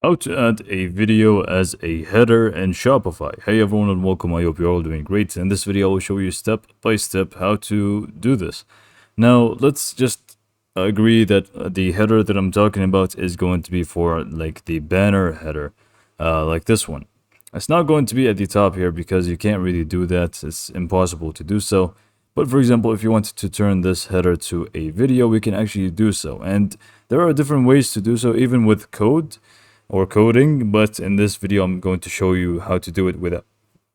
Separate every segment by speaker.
Speaker 1: How to add a video as a header in Shopify. Hey everyone and welcome, I hope you're all doing great. In this video I will show you step by step how to do this. Now let's just agree that the header that I'm talking about is going to be for like the banner header, like this one. It's not going to be at the top here because you can't really do that, it's impossible to do so. But for example, if you wanted to turn this header to a video, we can actually do so. And there are different ways to do so, even with code or coding, but in this video I'm going to show you how to do it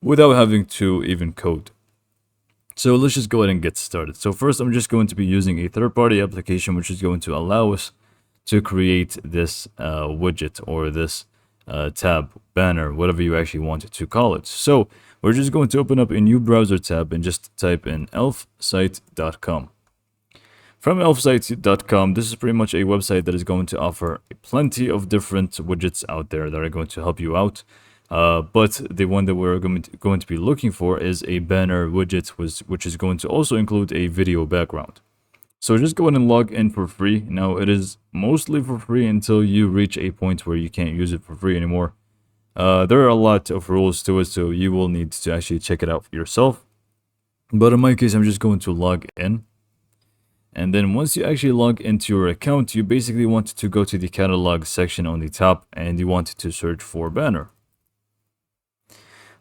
Speaker 1: without having to even code. So let's just go ahead and get started. So first I'm just going to be using a third-party application which is going to allow us to create this widget or this tab, banner, whatever you actually want to call it. So we're just going to open up a new browser tab and just type in elfsite.com. From elfsite.com, this is pretty much a website that is going to offer plenty of different widgets out there that are going to help you out. But the one that we're going to be looking for is a banner widget, which is going to also include a video background. So just go ahead and log in for free. Now, it is mostly for free until you reach a point where you can't use it for free anymore. There are a lot of rules to it, so you will need to actually check it out for yourself. But in my case, I'm just going to log in. And then once you actually log into your account, you basically want to go to the catalog section on the top and you want to search for banner.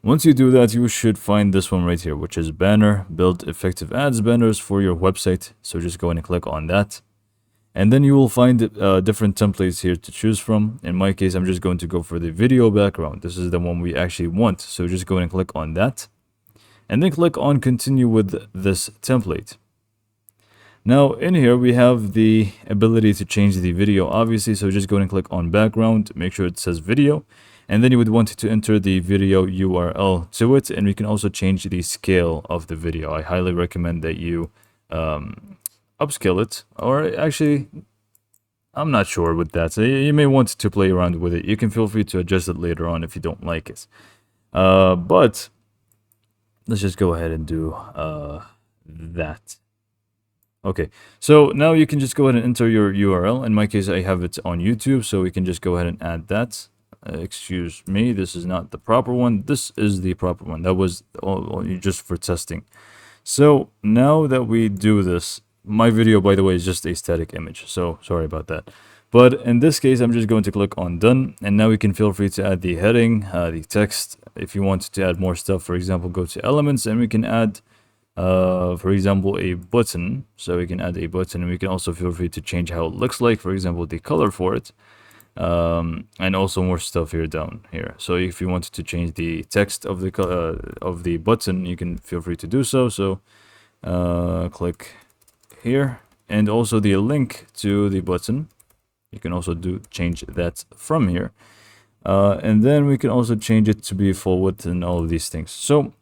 Speaker 1: Once you do that, you should find this one right here, which is banner, build effective ads banners for your website. So just go ahead and click on that. And then you will find different templates here to choose from. In my case, I'm just going to go for the video background. This is the one we actually want. So just go ahead and click on that. And then click on continue with this template. Now in here we have the ability to change the video, obviously, so just go ahead and click on background, make sure it says video, and then you would want to enter the video URL to it, and we can also change the scale of the video. I highly recommend that you upscale it, or actually I'm not sure with that, so you may want to play around with it. You can feel free to adjust it later on if you don't like it, but let's just go ahead and do that. Okay, so now you can just go ahead and enter your URL. In my case, I have it on YouTube, so we can just go ahead and add that. Excuse me, this is not the proper one. This is the proper one. That was just for testing. So now that we do this, my video, by the way, is just a static image, so sorry about that. But in this case, I'm just going to click on done, and now we can feel free to add the heading, the text. If you want to add more stuff, for example, go to elements, and we can add for example, a button. So we can add a button, and we can also feel free to change how it looks like, for example, the color for it, and also more stuff here down here. So if you wanted to change the text of the button, you can feel free to do so. So click here, and also the link to the button, you can also change that from here, and then we can also change it to be full width and all of these things. So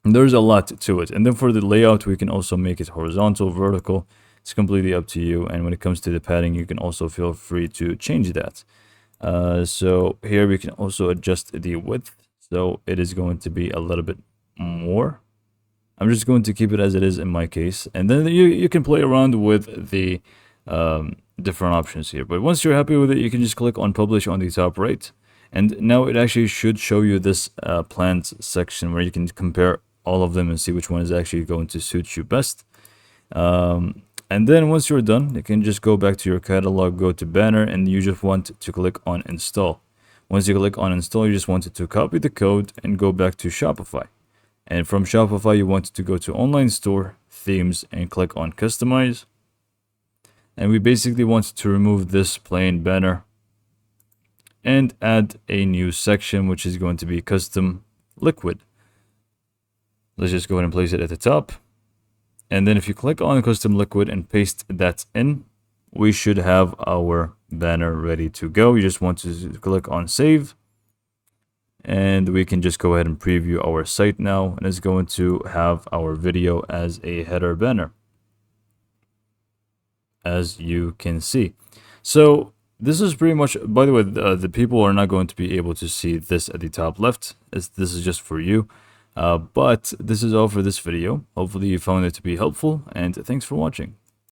Speaker 1: there's a lot to it. And then for the layout, we can also make it horizontal, vertical. It's completely up to you. And when it comes to the padding, you can also feel free to change that. So here we can also adjust the width, so it is going to be a little bit more. I'm just going to keep it as it is in my case, and then you can play around with the different options here. But once you're happy with it, you can just click on publish on the top right, and now it actually should show you this plans section where you can compare all of them and see which one is actually going to suit you best. And then once you're done, you can just go back to your catalog, go to banner, and you just want to click on install. Once you click on install, you just wanted to copy the code and go back to Shopify. And from Shopify, you want to go to online store, themes, and click on customize. And we basically want to remove this plain banner and add a new section, which is going to be custom liquid. Let's just go ahead and place it at the top. And then if you click on custom liquid and paste that in, we should have our banner ready to go. You just want to click on save. And we can just go ahead and preview our site now. And it's going to have our video as a header banner, as you can see. So this is pretty much, by the way, the people are not going to be able to see this at the top left. This is just for you. But this is all for this video. Hopefully you found it to be helpful, and thanks for watching.